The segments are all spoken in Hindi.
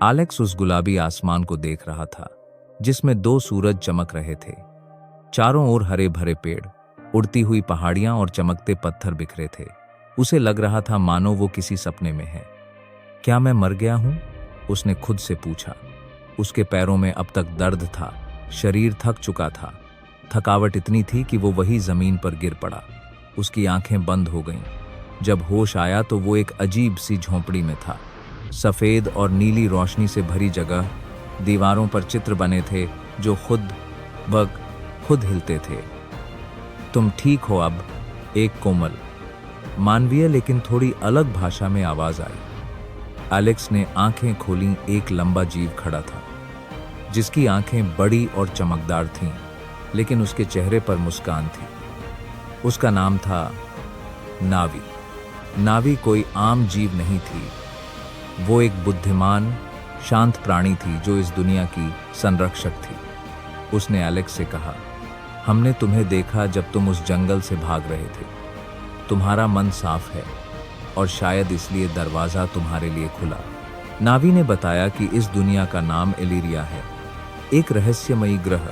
एलेक्स उस गुलाबी आसमान को देख रहा था जिसमें दो सूरज चमक रहे थे। चारों ओर हरे भरे पेड़, उड़ती हुई पहाड़ियां और चमकते पत्थर बिखरे थे। उसे लग रहा था मानो वो किसी सपने में है। क्या मैं मर गया हूं? उसने खुद से पूछा। उसके पैरों में अब तक दर्द था, शरीर थक चुका था। थकावट इतनी थी कि वो वही जमीन पर गिर पड़ा। उसकी आंखें बंद हो गईं। जब होश आया तो वो एक अजीब सी झोंपड़ी में था। सफेद और नीली रोशनी से भरी जगह, दीवारों पर चित्र बने थे जो खुद हिलते थे। तुम ठीक हो अब? एक कोमल, मानवीय लेकिन थोड़ी अलग भाषा में आवाज आई। एलेक्स ने आंखें खोलीं। एक लंबा जीव खड़ा था जिसकी आंखें बड़ी और चमकदार थीं, लेकिन उसके चेहरे पर मुस्कान थी। उसका नाम था नावी। नावी कोई आम जीव नहीं थी। वो एक बुद्धिमान, शांत प्राणी थी जो इस दुनिया की संरक्षक थी। उसने एलेक्स से कहा, हमने तुम्हें देखा जब तुम उस जंगल से भाग रहे थे। तुम्हारा मन साफ है और शायद इसलिए दरवाजा तुम्हारे लिए खुला। नावी ने बताया कि इस दुनिया का नाम इलीरिया है, एक रहस्यमयी ग्रह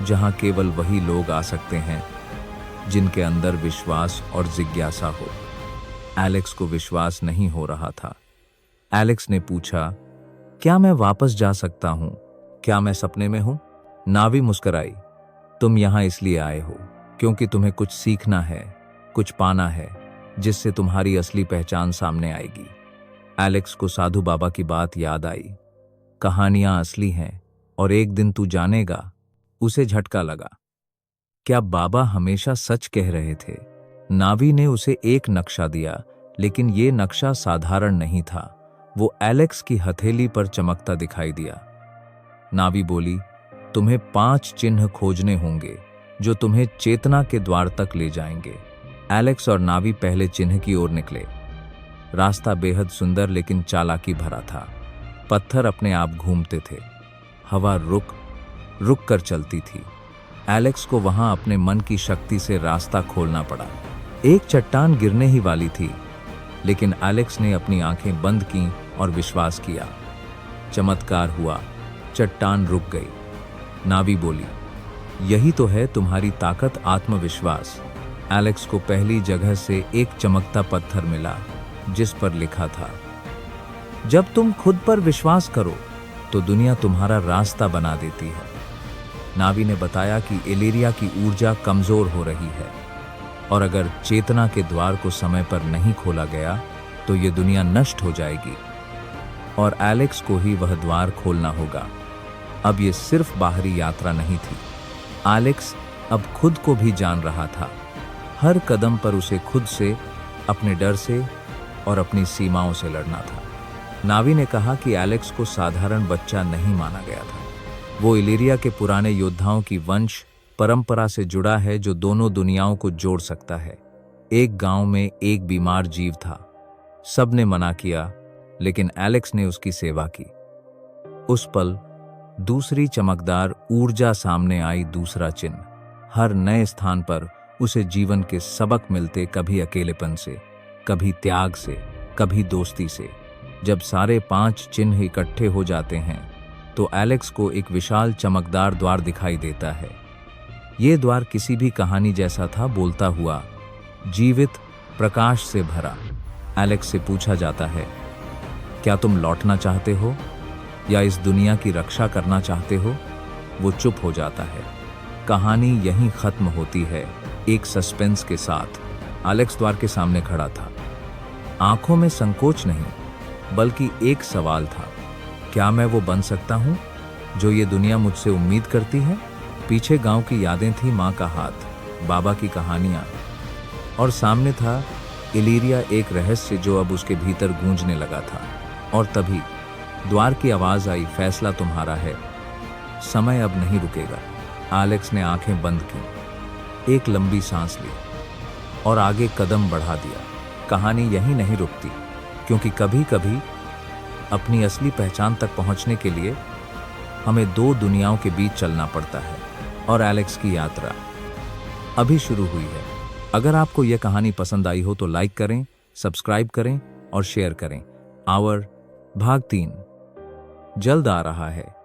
जहां केवल वही लोग आ सकते हैं जिनके अंदर विश्वास और जिज्ञासा हो। एलेक्स को विश्वास नहीं हो रहा था। एलेक्स ने पूछा, क्या मैं वापस जा सकता हूं? क्या मैं सपने में हूं? नावी मुस्कुराई। तुम यहां इसलिए आए हो क्योंकि तुम्हें कुछ सीखना है, कुछ पाना है, जिससे तुम्हारी असली पहचान सामने आएगी। एलेक्स को साधु बाबा की बात याद आई। कहानियां असली हैं और एक दिन तू जानेगा। उसे झटका लगा। क्या बाबा हमेशा सच कह रहे थे? नावी ने उसे एक नक्शा दिया, लेकिन ये नक्शा साधारण नहीं था। वो एलेक्स की हथेली पर चमकता दिखाई दिया। नावी बोली, तुम्हें 5 चिन्ह खोजने होंगे जो तुम्हें चेतना के द्वार तक ले जाएंगे। एलेक्स और नावी पहले चिन्ह की ओर निकले। रास्ता बेहद सुंदर लेकिन चालाकी भरा था। पत्थर अपने आप घूमते थे। हवा रुक कर चलती थी। एलेक्स को वहां अपने मन की शक्ति से रास्ता खोलना पड़ा। एक चट्टान गिरने ही वाली थी, लेकिन एलेक्स ने अपनी आंखें बंद कीं और विश्वास किया। चमत्कार हुआ, चट्टान रुक गई। नावी बोली, यही तो है तुम्हारी ताकत, आत्मविश्वास। एलेक्स को पहली जगह से एक चमकता पत्थर मिला जिस पर लिखा था, जब तुम खुद पर विश्वास करो तो दुनिया तुम्हारा रास्ता बना देती है। नावी ने बताया कि इलीरिया की ऊर्जा कमजोर हो रही है और अगर चेतना के द्वार को समय पर नहीं खोला गया तो ये दुनिया नष्ट हो जाएगी और एलेक्स को ही वह द्वार खोलना होगा। अब ये सिर्फ बाहरी यात्रा नहीं थी। एलेक्स अब खुद को भी जान रहा था। हर कदम पर उसे खुद से, अपने डर से और अपनी सीमाओं से लड़ना था। नावी ने कहा कि एलेक्स को साधारण बच्चा नहीं माना गया था। वो इलीरिया के पुराने योद्धाओं की वंश परंपरा से जुड़ा है जो दोनों दुनियाओं को जोड़ सकता है। एक गांव में एक बीमार जीव था। सबने मना किया, लेकिन एलेक्स ने उसकी सेवा की। उस पल दूसरी चमकदार ऊर्जा सामने आई, दूसरा चिन्ह। हर नए स्थान पर उसे जीवन के सबक मिलते, कभी अकेलेपन से, कभी त्याग से, कभी दोस्ती से। जब सारे 5 चिन्ह इकट्ठे हो जाते हैं तो एलेक्स को एक विशाल चमकदार द्वार दिखाई देता है। ये द्वार किसी भी कहानी जैसा था, बोलता हुआ, जीवित, प्रकाश से भरा। एलेक्स से पूछा जाता है, क्या तुम लौटना चाहते हो या इस दुनिया की रक्षा करना चाहते हो? वो चुप हो जाता है। कहानी यहीं खत्म होती है, एक सस्पेंस के साथ। एलेक्स द्वार के सामने खड़ा था। आंखों में संकोच नहीं, बल्कि एक सवाल था, क्या मैं वो बन सकता हूं जो ये दुनिया मुझसे उम्मीद करती है? पीछे गांव की यादें थी, माँ का हाथ, बाबा की कहानियां, और सामने था इलीरिया, एक रहस्य जो अब उसके भीतर गूंजने लगा था। और तभी द्वार की आवाज आई, फैसला तुम्हारा है, समय अब नहीं रुकेगा। एलेक्स ने आंखें बंद की, एक लंबी सांस ली और आगे कदम बढ़ा दिया। कहानी यहीं नहीं रुकती, क्योंकि कभी कभी अपनी असली पहचान तक पहुंचने के लिए हमें 2 दुनियाओं के बीच चलना पड़ता है। और एलेक्स की यात्रा अभी शुरू हुई है। अगर आपको यह कहानी पसंद आई हो तो लाइक करें, सब्सक्राइब करें और शेयर करें। आवर भाग 3। जल्द आ रहा है।